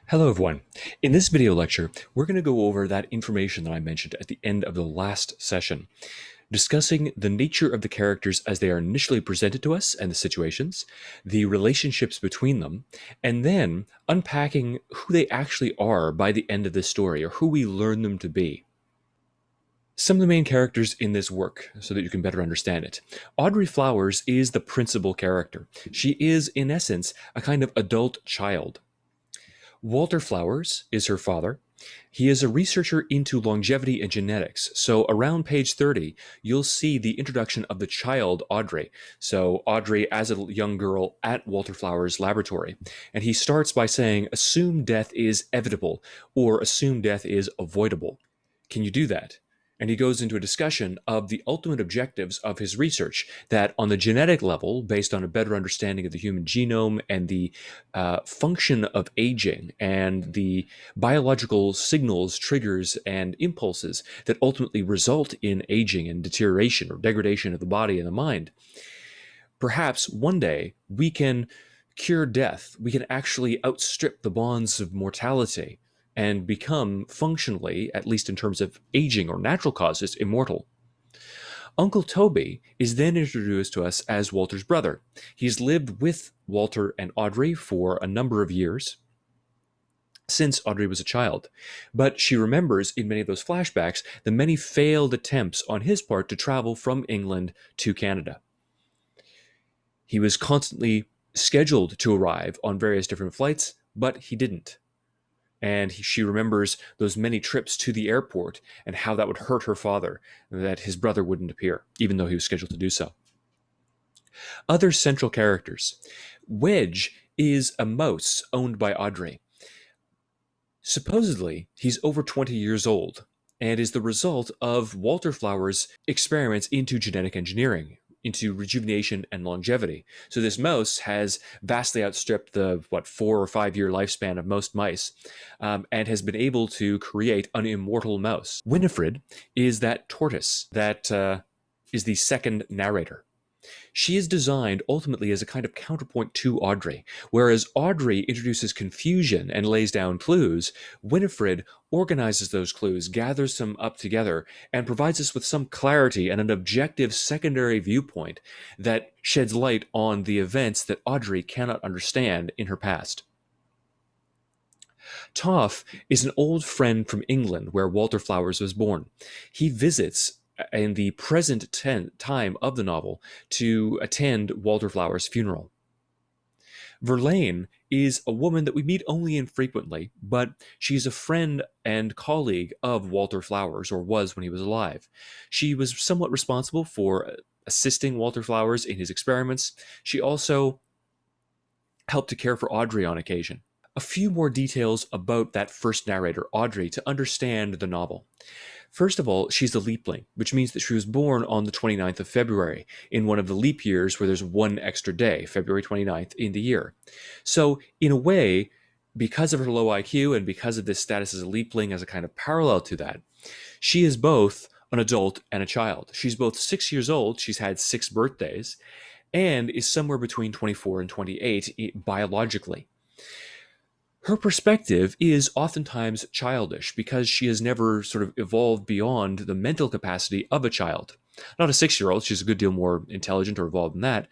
Hello everyone. In this video lecture, we're going to go over that information that I mentioned at the end of the last session, discussing the nature of the characters as they are initially presented to us and the situations, the relationships between them, and then unpacking who they actually are by the end of this story, or who we learn them to be. Some of the main characters in this work, so that you can better understand it. Audrey Flowers is the principal character. She is, in essence, a kind of adult child. Walter Flowers is her father. He is a researcher into longevity and genetics. So around page 30, you'll see the introduction of the child Audrey. So Audrey as a young girl at Walter Flowers' laboratory. And he starts by saying, assume death is evitable, or assume death is avoidable. Can you do that? And he goes into a discussion of the ultimate objectives of his research, that on the genetic level, based on a better understanding of the human genome and the function of aging and the biological signals, triggers, and impulses that ultimately result in aging and deterioration or degradation of the body and the mind, perhaps one day we can cure death. We can actually outstrip the bonds of mortality and become functionally, at least in terms of aging or natural causes, immortal. Uncle Toby is then introduced to us as Walter's brother. He's lived with Walter and Audrey for a number of years, since Audrey was a child, but she remembers in many of those flashbacks the many failed attempts on his part to travel from England to Canada. He was constantly scheduled to arrive on various different flights, but he didn't. And she remembers those many trips to the airport and how that would hurt her father, that his brother wouldn't appear, even though he was scheduled to do so. Other central characters. Wedge is a mouse owned by Audrey. Supposedly, he's over 20 years old and is the result of Walter Flowers' experiments into genetic engineering, into rejuvenation and longevity. So this mouse has vastly outstripped the 4 or 5 year lifespan of most mice, and has been able to create an immortal mouse. Winifred is that tortoise that is the second narrator. She is designed ultimately as a kind of counterpoint to Audrey. Whereas Audrey introduces confusion and lays down clues, Winifred organizes those clues, gathers them up together, and provides us with some clarity and an objective secondary viewpoint that sheds light on the events that Audrey cannot understand in her past. Toff is an old friend from England where Walter Flowers was born. He visits in the present time of the novel to attend Walter Flowers' funeral. Verlaine is a woman that we meet only infrequently, but she's a friend and colleague of Walter Flowers, or was when he was alive. She was somewhat responsible for assisting Walter Flowers in his experiments. She also helped to care for Audrey on occasion. A few more details about that first narrator, Audrey, to understand the novel. First of all, she's a leapling, which means that she was born on the 29th of February, in one of the leap years where there's one extra day, February 29th, in the year. So, in a way, because of her low IQ and because of this status as a leapling as a kind of parallel to that, she is both an adult and a child. She's both 6 years old, she's had 6 birthdays, and is somewhere between 24 and 28 biologically. Her perspective is oftentimes childish because she has never sort of evolved beyond the mental capacity of a child. Not a 6-year-old, she's a good deal more intelligent or evolved than that,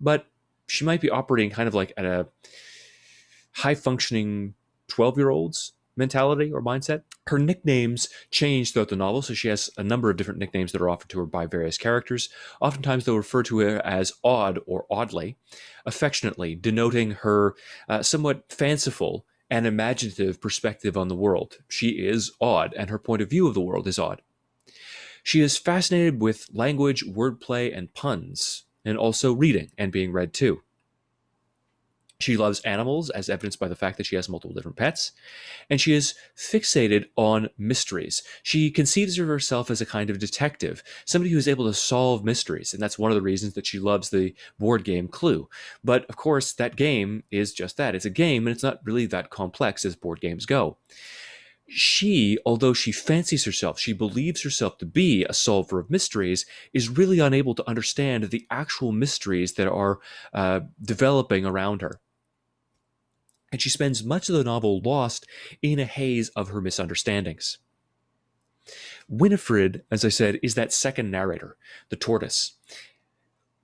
but she might be operating kind of like at a high-functioning 12-year-old's mentality or mindset. Her nicknames change throughout the novel, so she has a number of different nicknames that are offered to her by various characters. Oftentimes they'll refer to her as Odd or Oddly, affectionately, denoting her somewhat fanciful and imaginative perspective on the world. She is odd, and her point of view of the world is odd. She is fascinated with language, wordplay, and puns, and also reading and being read too. She loves animals, as evidenced by the fact that she has multiple different pets, and she is fixated on mysteries. She conceives of herself as a kind of detective, somebody who is able to solve mysteries, and that's one of the reasons that she loves the board game Clue. But, of course, that game is just that. It's a game, and it's not really that complex as board games go. She, although she fancies herself, she believes herself to be a solver of mysteries, is really unable to understand the actual mysteries that are developing around her. and she spends much of the novel lost in a haze of her misunderstandings. Winifred, as I said, is that second narrator, the tortoise.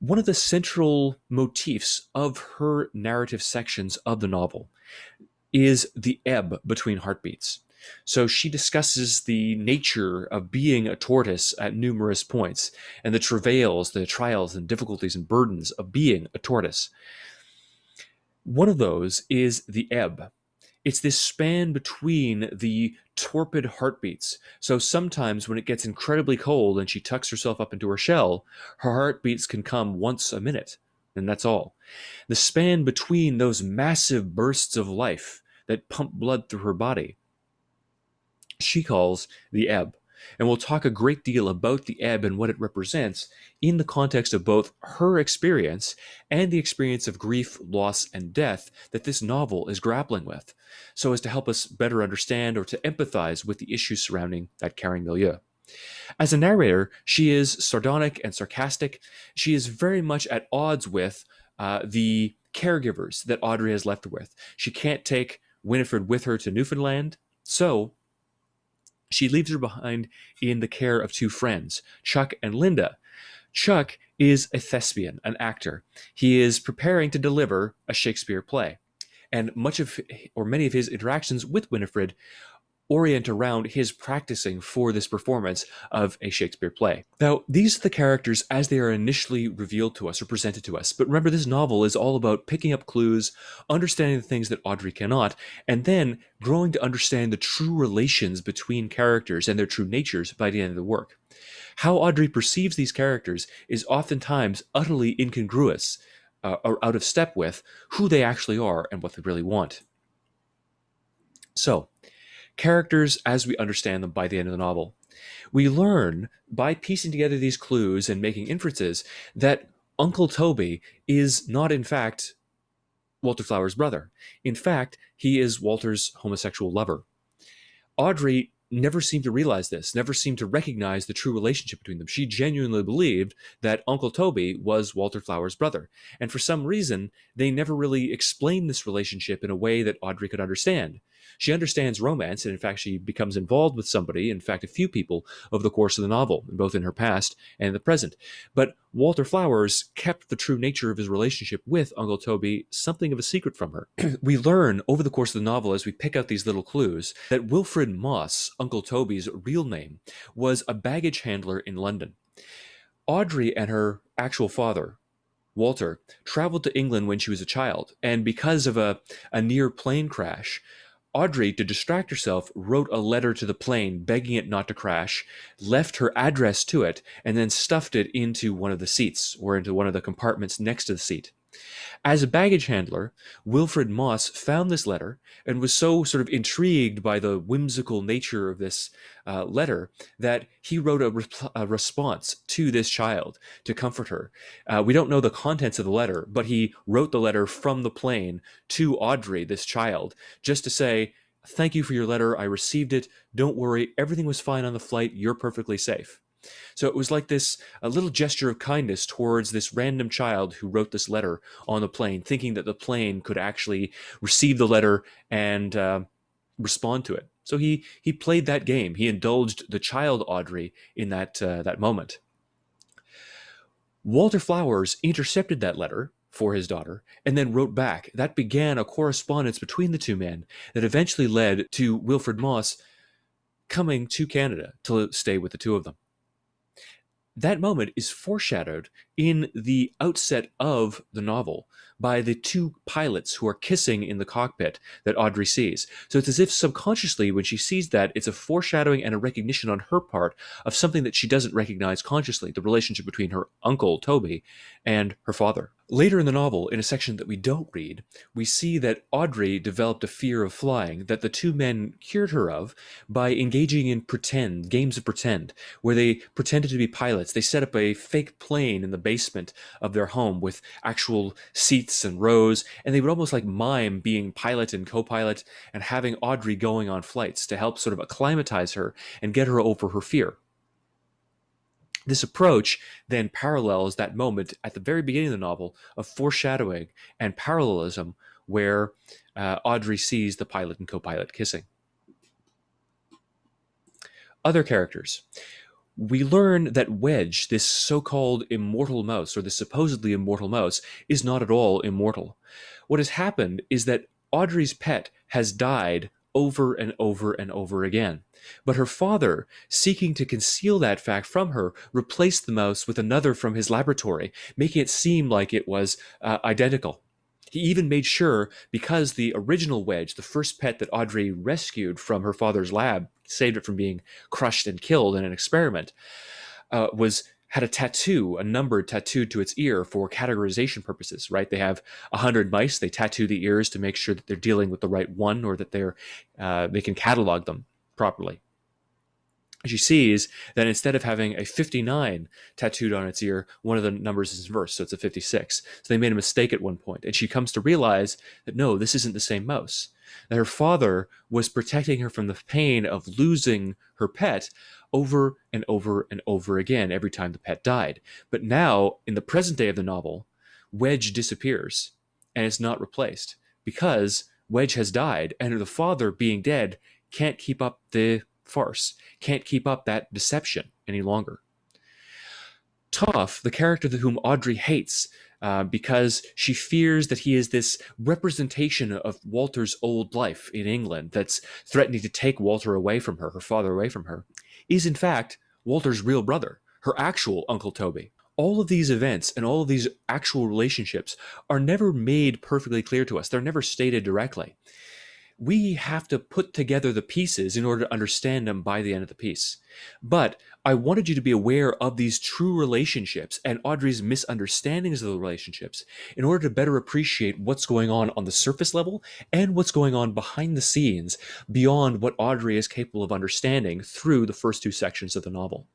One of the central motifs of her narrative sections of the novel is the ebb between heartbeats. So she discusses the nature of being a tortoise at numerous points and the travails, the trials and difficulties and burdens of being a tortoise. One of those is the ebb. It's this span between the torpid heartbeats. So sometimes when it gets incredibly cold and she tucks herself up into her shell, her heartbeats can come once a minute, and that's all. The span between those massive bursts of life that pump blood through her body, she calls the ebb. And we'll talk a great deal about the ebb and what it represents in the context of both her experience and the experience of grief, loss, and death that this novel is grappling with, so as to help us better understand or to empathize with the issues surrounding that caring milieu. As a narrator, she is sardonic and sarcastic. She is very much at odds with the caregivers that Audrey has left her with. She can't take Winifred with her to Newfoundland, so she leaves her behind in the care of two friends, Chuck and Linda. Chuck is a thespian, an actor. He is preparing to deliver a Shakespeare play. And many of his interactions with Winifred orient around his practicing for this performance of a Shakespeare play. Now, these are the characters as they are initially revealed to us or presented to us. But remember, this novel is all about picking up clues, understanding the things that Audrey cannot, and then growing to understand the true relations between characters and their true natures by the end of the work. How Audrey perceives these characters is oftentimes utterly incongruous or out of step with who they actually are and what they really want. So, characters as we understand them by the end of the novel. We learn, by piecing together these clues and making inferences, that Uncle Toby is not, in fact, Walter Flower's brother. In fact, he is Walter's homosexual lover. Audrey never seemed to realize this, never seemed to recognize the true relationship between them. She genuinely believed that Uncle Toby was Walter Flower's brother. And for some reason, they never really explained this relationship in a way that Audrey could understand. She understands romance, and in fact, she becomes involved with somebody, in fact, a few people, over the course of the novel, both in her past and in the present. But Walter Flowers kept the true nature of his relationship with Uncle Toby something of a secret from her. We learn over the course of the novel, as we pick out these little clues, that Wilfred Moss, Uncle Toby's real name, was a baggage handler in London. Audrey and her actual father, Walter, traveled to England when she was a child, and because of a near plane crash, Audrey, to distract herself, wrote a letter to the plane begging it not to crash, left her address to it, and then stuffed it into one of the seats or into one of the compartments next to the seat. As a baggage handler, Wilfred Moss found this letter and was so sort of intrigued by the whimsical nature of this letter that he wrote a response to this child to comfort her. We don't know the contents of the letter, but he wrote the letter from the plane to Audrey, this child, just to say, "Thank you for your letter. I received it. Don't worry. Everything was fine on the flight. You're perfectly safe." So it was like this a little gesture of kindness towards this random child who wrote this letter on the plane, thinking that the plane could actually receive the letter and respond to it. So he played that game. He indulged the child Audrey in that moment. Walter Flowers intercepted that letter for his daughter and then wrote back. That began a correspondence between the two men that eventually led to Wilfred Moss coming to Canada to stay with the two of them. That moment is foreshadowed in the outset of the novel by the two pilots who are kissing in the cockpit that Audrey sees. So it's as if subconsciously, when she sees that, it's a foreshadowing and a recognition on her part of something that she doesn't recognize consciously, the relationship between her uncle, Toby, and her father. Later in the novel, in a section that we don't read, we see that Audrey developed a fear of flying that the two men cured her of by engaging in games of pretend, where they pretended to be pilots. They set up a fake plane in the basement of their home with actual seats and rows, and they would almost like mime being pilot and co-pilot and having Audrey going on flights to help sort of acclimatize her and get her over her fear. This approach then parallels that moment at the very beginning of the novel of foreshadowing and parallelism where Audrey sees the pilot and co-pilot kissing. Other characters. We learn that Wedge, this so-called immortal mouse, or this supposedly immortal mouse, is not at all immortal. What has happened is that Audrey's pet has died over and over and over again. But her father, seeking to conceal that fact from her, replaced the mouse with another from his laboratory, making it seem like it was identical. He even made sure, because the original Wedge, the first pet that Audrey rescued from her father's lab, saved it from being crushed and killed in an experiment, had a tattoo, a number tattooed to its ear for categorization purposes, right? They have 100 mice, they tattoo the ears to make sure that they're dealing with the right one, or that they can catalog them properly. She sees that instead of having a 59 tattooed on its ear, one of the numbers is inverse, so it's a 56. So they made a mistake at one point, and she comes to realize that no, this isn't the same mouse. That her father was protecting her from the pain of losing her pet over and over and over again every time the pet died. But now, in the present day of the novel, Wedge disappears and is not replaced because Wedge has died, and the father, being dead, can't keep up the farce, can't keep up that deception any longer. Toff, the character whom Audrey hates because she fears that he is this representation of Walter's old life in England that's threatening to take Walter away from her, her father away from her, is in fact Walter's real brother, her actual Uncle Toby. All of these events and all of these actual relationships are never made perfectly clear to us. They're never stated directly. We have to put together the pieces in order to understand them by the end of the piece. But I wanted you to be aware of these true relationships and Audrey's misunderstandings of the relationships in order to better appreciate what's going on the surface level and what's going on behind the scenes beyond what Audrey is capable of understanding through the first two sections of the novel.